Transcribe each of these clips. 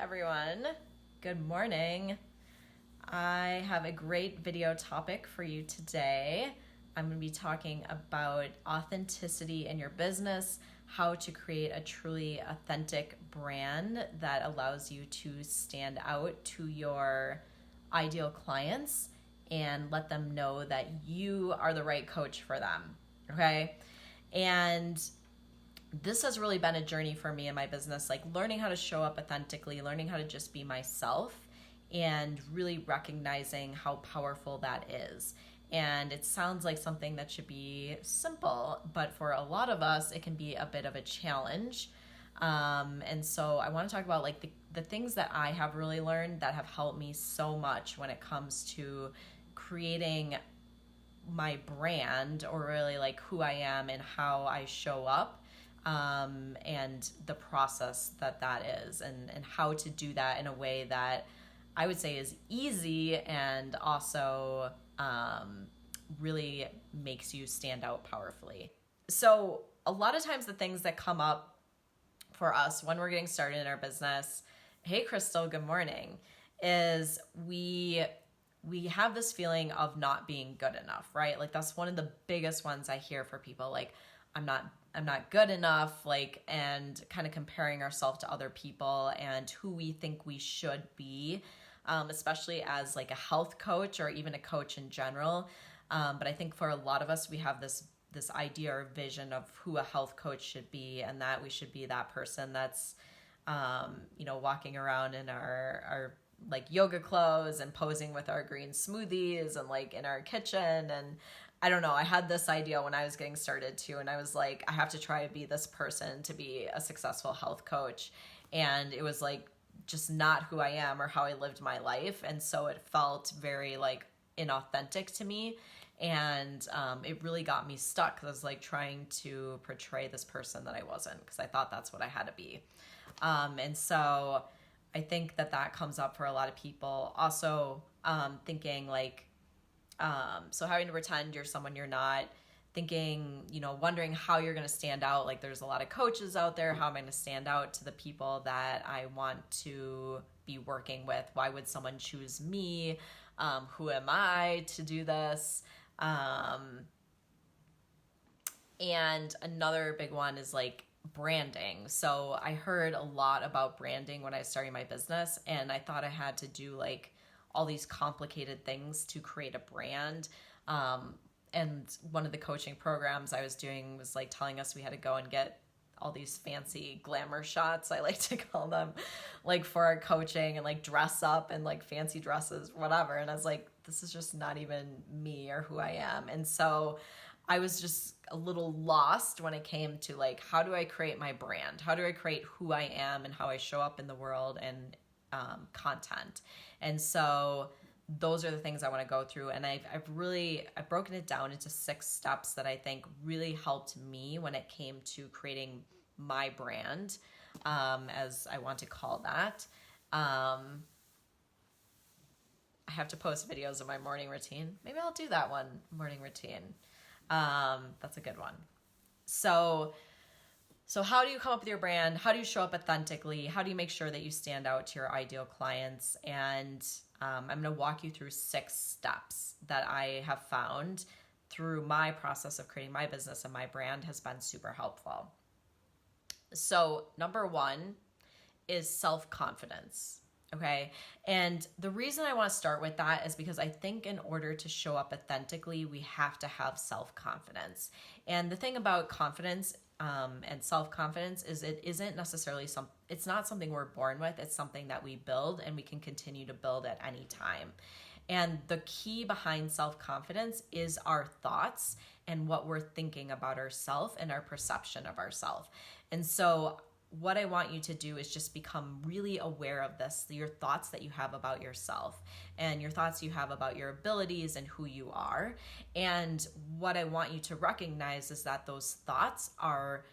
everyone. Good morning. I have a great video topic for you today. I'm going to be talking about authenticity in your business, how to create a truly authentic brand that allows you to stand out to your ideal clients and let them know that you are the right coach for them, okay? And this has really been a journey for me in my business, like learning how to show up authentically, learning how to just be myself, and really recognizing how powerful that is. And it sounds like something that should be simple, but for a lot of us, it can be a bit of a challenge. And so I want to talk about like the things that I have really learned that have helped me so much when it comes to creating my brand, or really like who I am and how I show up. And the process that is, and how to do that in a way that I would say is easy and also really makes you stand out powerfully. So a lot of times the things that come up for us when we're getting started in our business, hey Crystal, good morning, is we have this feeling of not being good enough, right? Like that's one of the biggest ones I hear for people, like I'm not good enough, like, and kind of comparing ourselves to other people and who we think we should be, especially as like a health coach or even a coach in general. But I think for a lot of us, we have this idea or vision of who a health coach should be, and that we should be that person that's, walking around in our like yoga clothes and posing with our green smoothies and like in our kitchen. And I don't know, I had this idea when I was getting started too, and I was like, I have to try to be this person to be a successful health coach. And it was like just not who I am or how I lived my life. And so it felt very like inauthentic to me. And it really got me stuck because I was like trying to portray this person that I wasn't, because I thought that's what I had to be. And so I think that comes up for a lot of people. Also, thinking like, so having to pretend you're someone you're not, thinking, wondering how you're going to stand out. Like there's a lot of coaches out there. How am I going to stand out to the people that I want to be working with? Why would someone choose me? Who am I to do this? And another big one is like branding. So I heard a lot about branding when I started my business, and I thought I had to do like all these complicated things to create a brand. And one of the coaching programs I was doing was like telling us we had to go and get all these fancy glamour shots, I like to call them, like for our coaching, and like dress up in like fancy dresses, whatever. And I was like, this is just not even me or who I am. And so I was just a little lost when it came to like, how do I create my brand? How do I create who I am and how I show up in the world and content? And so those are the things I want to go through. And I've broken it down into 6 steps that I think really helped me when it came to creating my brand, as I want to call that. I have to post videos of my morning routine. Maybe I'll do that one, morning routine. That's a good one. So how do you come up with your brand? How do you show up authentically? How do you make sure that you stand out to your ideal clients? And I'm going to walk you through 6 steps that I have found through my process of creating my business, and my brand has been super helpful. So number 1 is self-confidence. Okay. And the reason I want to start with that is because I think in order to show up authentically, we have to have self-confidence. And the thing about confidence and self-confidence is it isn't necessarily it's not something we're born with. It's something that we build, and we can continue to build at any time. And the key behind self-confidence is our thoughts and what we're thinking about ourselves and our perception of ourselves. And so what I want you to do is just become really aware of this, your thoughts that you have about yourself and your thoughts you have about your abilities and who you are. And what I want you to recognize is that those thoughts are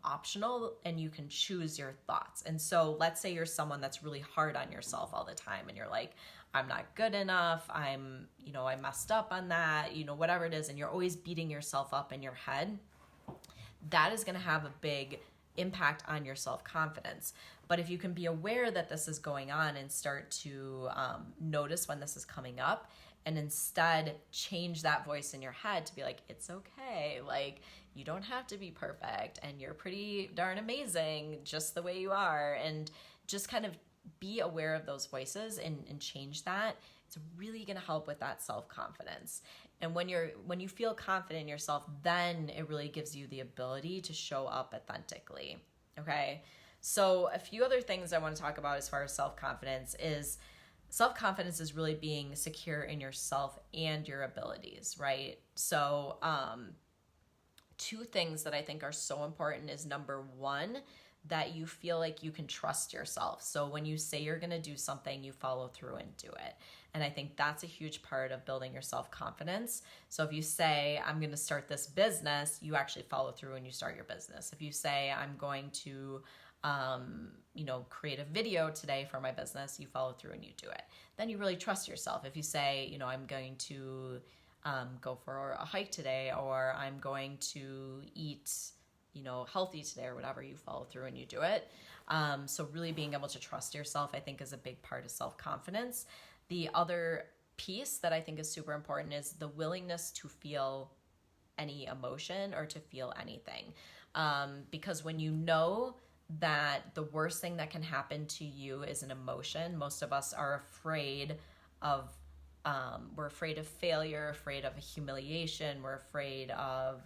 optional, and you can choose your thoughts. And so let's say you're someone that's really hard on yourself all the time, and you're like, I'm not good enough, I messed up on that, whatever it is, and you're always beating yourself up in your head. That is going to have a big impact on your self-confidence. But if you can be aware that this is going on and start to notice when this is coming up, and instead change that voice in your head to be like, it's okay, like you don't have to be perfect, and you're pretty darn amazing just the way you are, and just kind of be aware of those voices and change that. It's really going to help with that self-confidence. And when you feel confident in yourself, then it really gives you the ability to show up authentically. Okay. So a few other things I want to talk about as far as self-confidence is really being secure in yourself and your abilities, right? So, two things that I think are so important is, number one, that you feel like you can trust yourself. So when you say you're going to do something, you follow through and do it. And I think that's a huge part of building your self-confidence. So if you say, I'm going to start this business, you actually follow through and you start your business. If you say, I'm going to create a video today for my business, you follow through and you do it. Then you really trust yourself. If you say, I'm going to go for a hike today, or I'm going to eat, healthy today, or whatever, you follow through and you do it. So really being able to trust yourself, I think, is a big part of self-confidence. The other piece that I think is super important is the willingness to feel any emotion or to feel anything. Because when you know that the worst thing that can happen to you is an emotion, most of us are afraid of, we're afraid of failure, afraid of humiliation, we're afraid of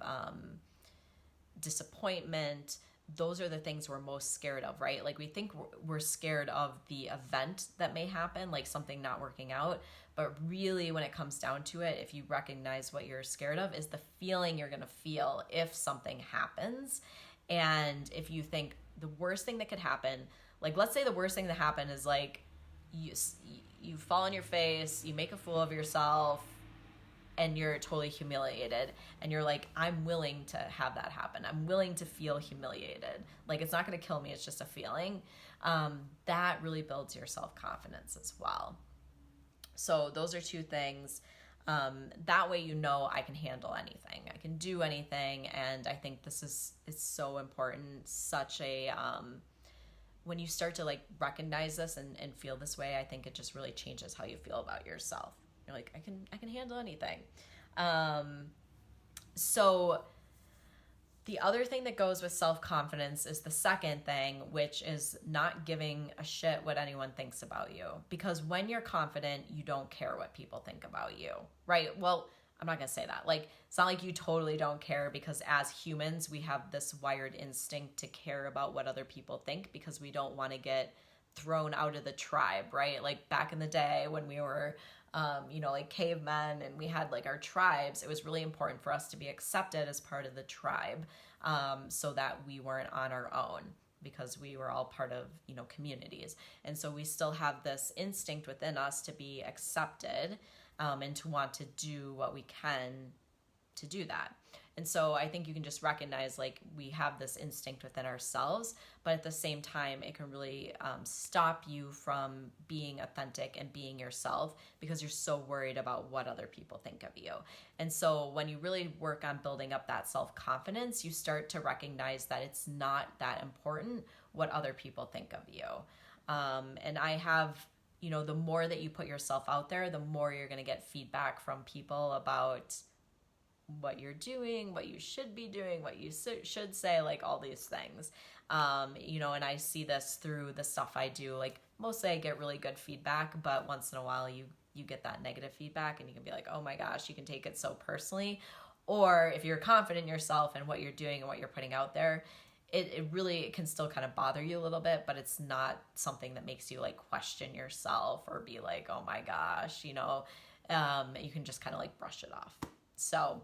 disappointment. Those are the things we're most scared of, right? Like we think we're scared of the event that may happen, like something not working out. But really, when it comes down to it, if you recognize what you're scared of is the feeling you're going to feel if something happens. And if you think the worst thing that could happen, like let's say the worst thing that happened is like you fall on your face, you make a fool of yourself, and you're totally humiliated, and you're like, I'm willing to have that happen. I'm willing to feel humiliated. Like, it's not going to kill me. It's just a feeling. That really builds your self-confidence as well. So those are two things. That way, I can handle anything. I can do anything. And I think it's so important. Such a, when you start to like recognize this and feel this way, I think it just really changes how you feel about yourself. You're like, I can handle anything. So the other thing that goes with self-confidence is the second thing, which is not giving a shit what anyone thinks about you. Because when you're confident, you don't care what people think about you, right? Well, I'm not going to say that. Like, it's not like you totally don't care, because as humans, we have this wired instinct to care about what other people think, because we don't want to get thrown out of the tribe, right? Like back in the day when we were like cavemen and we had like our tribes, it was really important for us to be accepted as part of the tribe, so that we weren't on our own, because we were all part of, communities. And so we still have this instinct within us to be accepted, and to want to do what we can to do that. And so I think you can just recognize, like, we have this instinct within ourselves, but at the same time, it can really stop you from being authentic and being yourself, because you're so worried about what other people think of you. And so when you really work on building up that self-confidence, you start to recognize that it's not that important what other people think of you. And I have, the more that you put yourself out there, the more you're going to get feedback from people about what you're doing, what you should be doing, what you should say, like all these things. And I see this through the stuff I do. Like, mostly I get really good feedback, but once in a while you get that negative feedback and you can be like, oh my gosh, you can take it so personally. Or if you're confident in yourself and what you're doing and what you're putting out there, it really can still kind of bother you a little bit, but it's not something that makes you like question yourself or be like, oh my gosh, you can just kind of like brush it off. So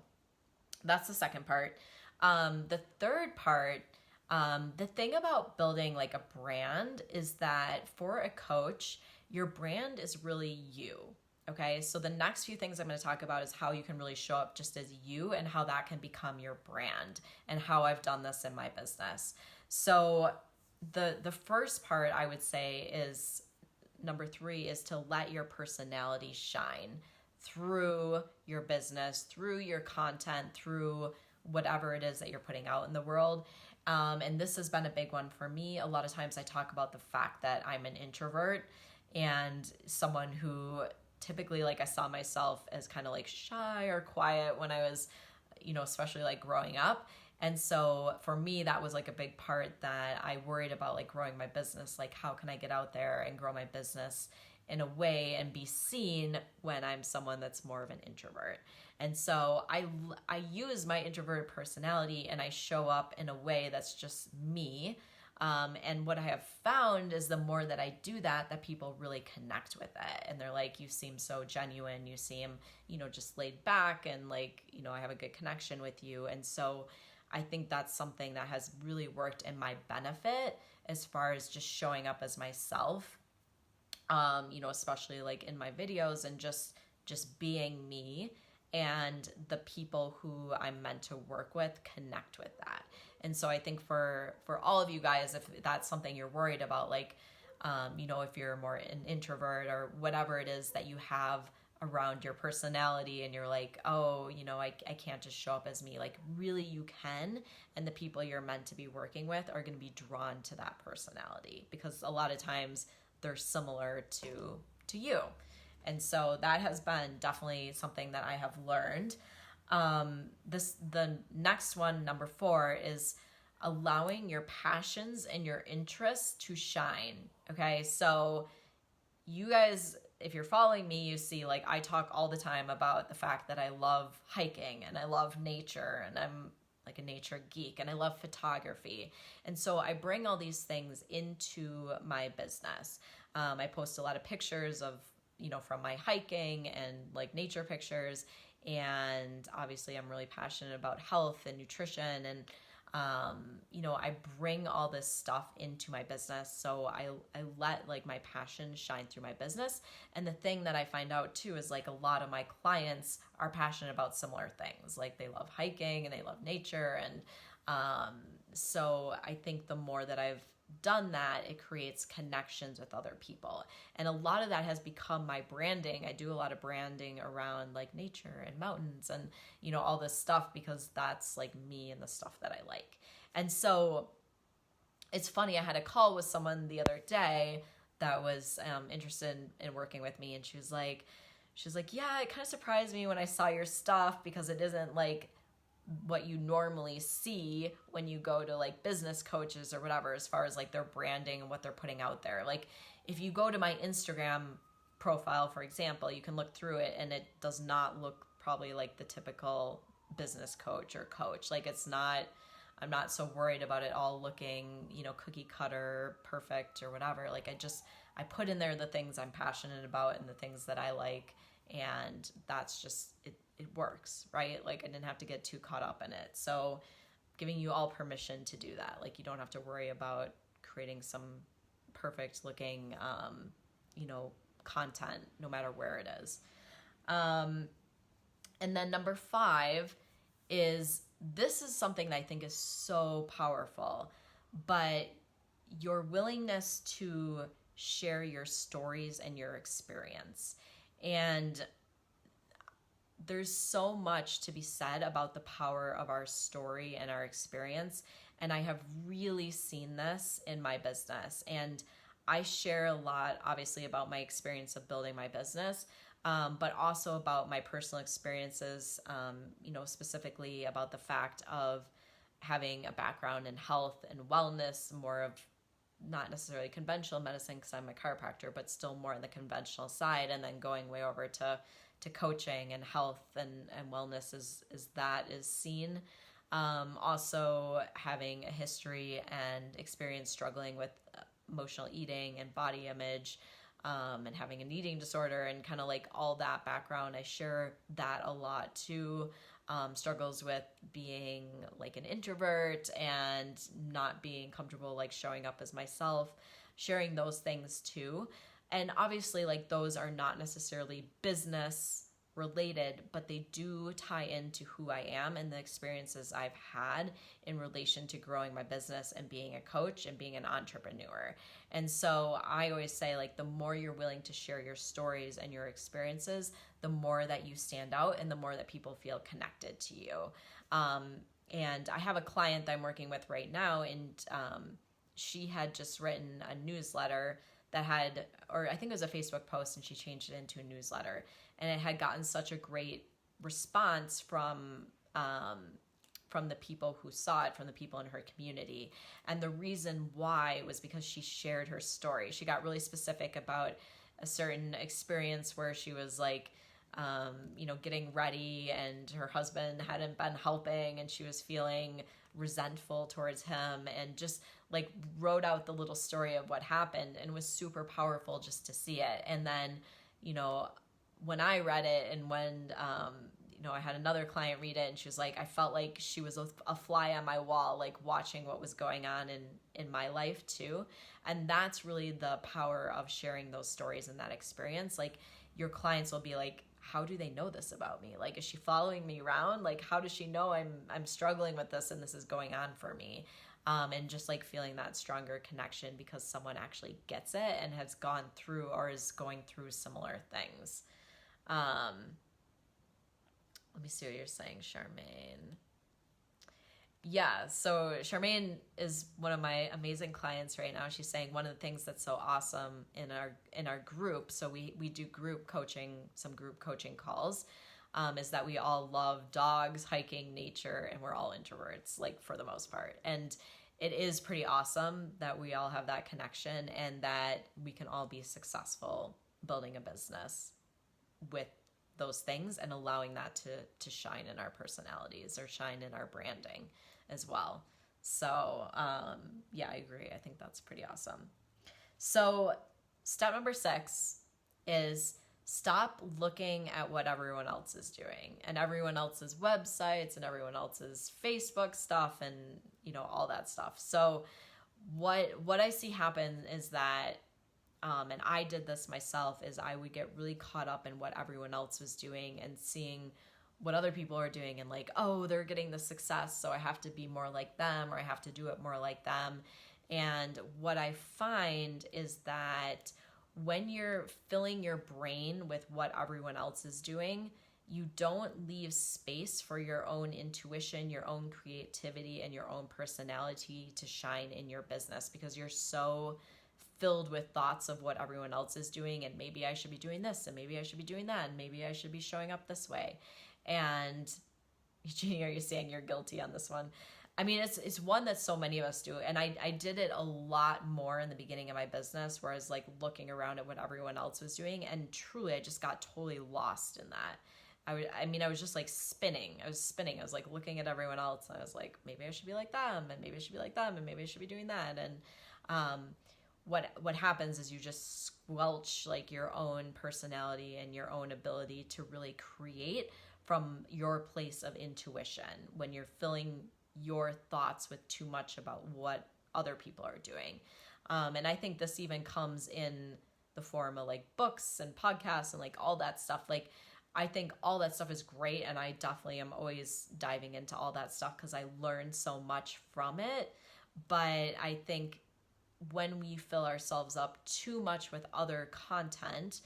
that's the second part. The third part, the thing about building like a brand is that for a coach, your brand is really you. Okay, so the next few things I'm going to talk about is how you can really show up just as you, and how that can become your brand, and how I've done this in my business. So the first part I would say is, number 3, is to let your personality shine through your business, through your content, through whatever it is that you're putting out in the world. And this has been a big one for me. A lot of times I talk about the fact that I'm an introvert and someone who typically, like, I saw myself as kind of like shy or quiet when I was, especially like growing up. And so for me, that was like a big part that I worried about, like growing my business. Like, how can I get out there and grow my business in a way and be seen when I'm someone that's more of an introvert? And so I use my introverted personality and I show up in a way that's just me. And what I have found is the more that I do that people really connect with it. And they're like, you seem so genuine. You seem, just laid back and like, I have a good connection with you. And so I think that's something that has really worked in my benefit as far as just showing up as myself, especially like in my videos and just being me. And the people who I'm meant to work with connect with that. And so I think for all of you guys, if that's something you're worried about, like, if you're more an introvert or whatever it is that you have around your personality and you're like, oh, I can't just show up as me, like really you can. And the people you're meant to be working with are going to be drawn to that personality because a lot of times they're similar to you. And so that has been definitely something that I have learned. The next one, number 4, is allowing your passions and your interests to shine. Okay, so you guys, if you're following me, you see like I talk all the time about the fact that I love hiking and I love nature and I'm like a nature geek and I love photography. And so I bring all these things into my business. I post a lot of pictures of from my hiking and like nature pictures. And obviously I'm really passionate about health and nutrition. And, I bring all this stuff into my business. So I let like my passion shine through my business. And the thing that I find out too is like a lot of my clients are passionate about similar things. Like they love hiking and they love nature. And so I think the more that I've done that, it creates connections with other people. And a lot of that has become my branding. I do a lot of branding around like nature and mountains and, all this stuff because that's like me and the stuff that I like. And so it's funny, I had a call with someone the other day that was interested in working with me. And she was like, yeah, it kind of surprised me when I saw your stuff because it isn't like what you normally see when you go to like business coaches or whatever, as far as like their branding and what they're putting out there. Like if you go to my Instagram profile, for example, you can look through it and it does not look probably like the typical business coach or coach. Like I'm not so worried about it all looking, cookie cutter, perfect or whatever. Like I put in there the things I'm passionate about and the things that I like. And that's just, it works, right? Like I didn't have to get too caught up in it. So giving you all permission to do that. Like you don't have to worry about creating some perfect looking, content, no matter where it is. And then number 5 is, this is something that I think is so powerful, but your willingness to share your stories and your experience. And there's so much to be said about the power of our story and our experience. And I have really seen this in my business. And I share a lot, obviously, about my experience of building my business, but also about my personal experiences, specifically about the fact of having a background in health and wellness, more of not necessarily conventional medicine because I'm a chiropractor, but still more on the conventional side, and then going way over to coaching and health and wellness is seen. Also having a history and experience struggling with emotional eating and body image, and having an eating disorder and kind of like all that background. I share that a lot too. Struggles with being like an introvert and not being comfortable like showing up as myself, sharing those things too. And obviously like those are not necessarily business related, but they do tie into who I am and the experiences I've had in relation to growing my business and being a coach and being an entrepreneur. And so I always say, like, the more you're willing to share your stories and your experiences, the more that you stand out and the more that people feel connected to you. And I have a client that I'm working with right now, and she had just written a newsletter that had, or I think it was a Facebook post, and she changed it into a newsletter, and it had gotten such a great response from the people who saw it, from the people in her community. And the reason why was because she shared her story. She got really specific about a certain experience where she was like, getting ready and her husband hadn't been helping and she was feeling resentful towards him, and just like wrote out the little story of what happened, and was super powerful just to see it. And then, when I read it, and when, I had another client read it, and she was like, I felt like she was a fly on my wall, like watching what was going on in my life too. And that's really the power of sharing those stories and that experience. Like, your clients will be like, how do they know this about me? Like, is she following me around? Like, how does she know I'm struggling with this and this is going on for me? And just like feeling that stronger connection because someone actually gets it and has gone through or is going through similar things. Let me see what you're saying, Charmaine. Yeah, so Charmaine is one of my amazing clients right now. She's saying one of the things that's so awesome in our group, so we do group coaching, some group coaching calls, is that we all love dogs, hiking, nature, and we're all introverts, like for the most part. And it is pretty awesome that we all have that connection and that we can all be successful building a business with those things and allowing that to shine in our personalities or shine in our branding as well. So yeah, I agree. I think that's pretty awesome. So step number 6 is stop looking at what everyone else is doing and everyone else's websites and everyone else's Facebook stuff and all that stuff. So what I see happen is that and I did this myself, is I would get really caught up in what everyone else was doing and seeing what other people are doing and like, oh, they're getting the success, so I have to be more like them, or I have to do it more like them. And what I find is that when you're filling your brain with what everyone else is doing, you don't leave space for your own intuition, your own creativity, and your own personality to shine in your business, because you're so filled with thoughts of what everyone else is doing, and maybe I should be doing this, and maybe I should be doing that, and maybe I should be showing up this way. And Eugenie, are you saying you're guilty on this one? I mean, it's one that so many of us do, and I did it a lot more in the beginning of my business, where I was like looking around at what everyone else was doing, and truly I just got totally lost in that. I was just like spinning. I was like looking at everyone else, and I was like, maybe I should be like them, and maybe I should be like them, and maybe I should be doing that. And what happens is you just squelch like your own personality and your own ability to really create from your place of intuition when you're filling your thoughts with too much about what other people are doing. And I think this even comes in the form of like books and podcasts and like all that stuff. Like, I think all that stuff is great, and I definitely am always diving into all that stuff because I learned so much from it. But I think when we fill ourselves up too much with other content,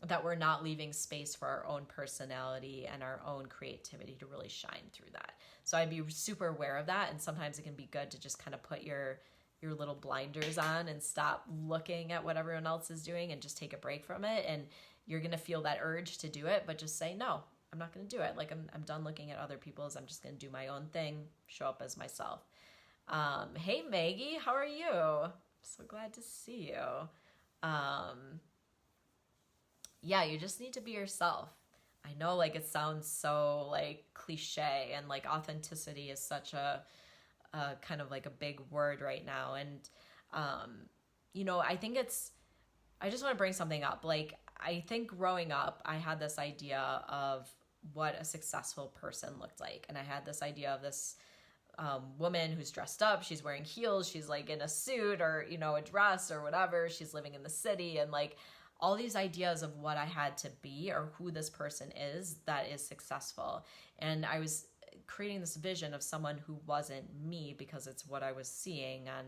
that we're not leaving space for our own personality and our own creativity to really shine through that. So I'd be super aware of that, and sometimes it can be good to just kind of put your little blinders on and stop looking at what everyone else is doing and just take a break from it. And you're going to feel that urge to do it, but just say, no, I'm not going to do it. Like, I'm done looking at other people's. I'm just going to do my own thing, show up as myself. Hey, Maggie, how are you? So glad to see you. Yeah, you just need to be yourself. I know, like, it sounds so like cliche, and like authenticity is such a kind of like a big word right now. And I think I just want to bring something up. Like, I think growing up, I had this idea of what a successful person looked like, and I had this idea of this woman who's dressed up, she's wearing heels, she's like in a suit or, a dress or whatever, she's living in the city, and like all these ideas of what I had to be or who this person is that is successful. And I was creating this vision of someone who wasn't me because it's what I was seeing on,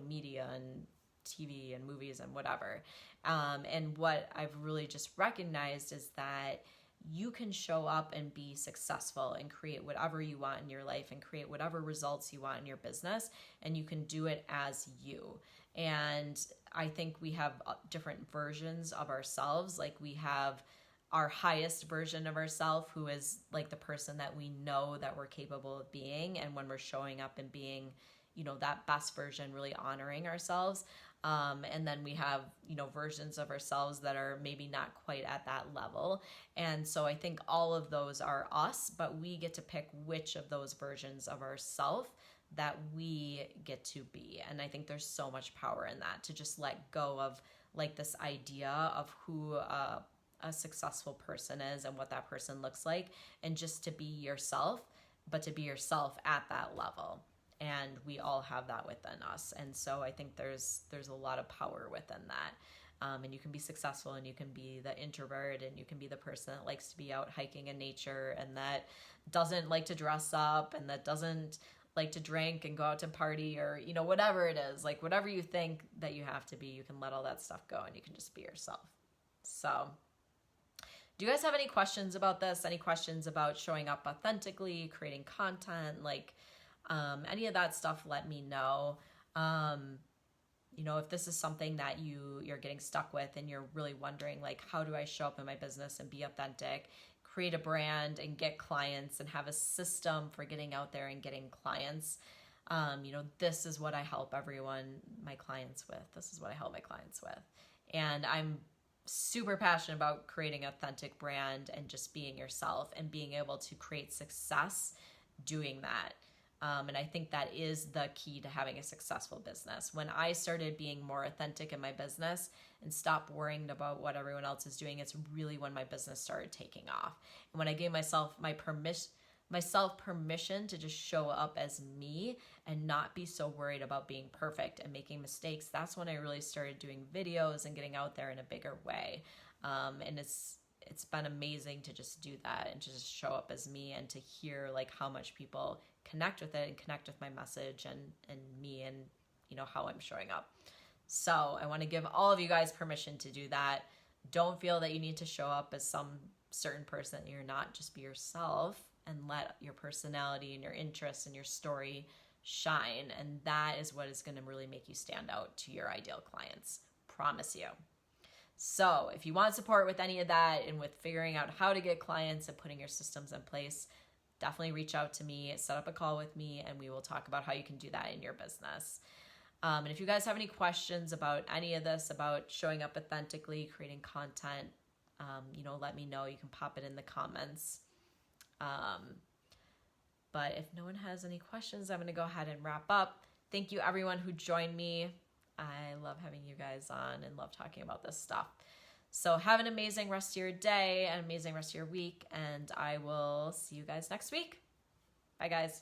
media and TV and movies and whatever. And what I've really just recognized is that you can show up and be successful and create whatever you want in your life and create whatever results you want in your business, and you can do it as you. And I think we have different versions of ourselves. Like we have our highest version of ourselves, who is like the person that we know that we're capable of being, and when we're showing up and being, you know, that best version, really honoring ourselves. And then we have, you know, versions of ourselves that are maybe not quite at that level. And so I think all of those are us, but we get to pick which of those versions of ourselves that we get to be. And I think there's so much power in that, to just let go of like this idea of who a successful person is and what that person looks like, and just to be yourself, but to be yourself at that level. And we all have that within us. And so I think there's a lot of power within that. And you can be successful, and you can be the introvert, and you can be the person that likes to be out hiking in nature, and that doesn't like to dress up, and that doesn't like to drink and go out to party, or, you know, whatever it is, like whatever you think that you have to be, you can let all that stuff go and you can just be yourself. So do you guys have any questions about this? Any questions about showing up authentically, creating content, like any of that stuff? Let me know. You know, if this is something that you're getting stuck with, and you're really wondering, like, how do I show up in my business and be authentic, create a brand and get clients, and have a system for getting out there and getting clients. You know, this is what I help my clients with. This is what I help my clients with. And I'm super passionate about creating an authentic brand and just being yourself and being able to create success doing that. And I think that is the key to having a successful business. When I started being more authentic in my business and stopped worrying about what everyone else is doing, it's really when my business started taking off. And when I gave myself permission to just show up as me and not be so worried about being perfect and making mistakes, that's when I really started doing videos and getting out there in a bigger way. And it's been amazing to just do that and to just show up as me, and to hear like how much people connect with it and connect with my message and me, and, you know, how I'm showing up. So I want to give all of you guys permission to do that. Don't feel that you need to show up as some certain person that you're not. Just be yourself and let your personality and your interests and your story shine. And that is what is going to really make you stand out to your ideal clients. Promise you. So if you want support with any of that and with figuring out how to get clients and putting your systems in place, definitely reach out to me, set up a call with me, and we will talk about how you can do that in your business. And if you guys have any questions about any of this, about showing up authentically, creating content, you know, let me know. You can pop it in the comments. But if no one has any questions, I'm going to go ahead and wrap up. Thank you everyone who joined me. I love having you guys on and love talking about this stuff. So have an amazing rest of your day, an amazing rest of your week, and I will see you guys next week. Bye guys.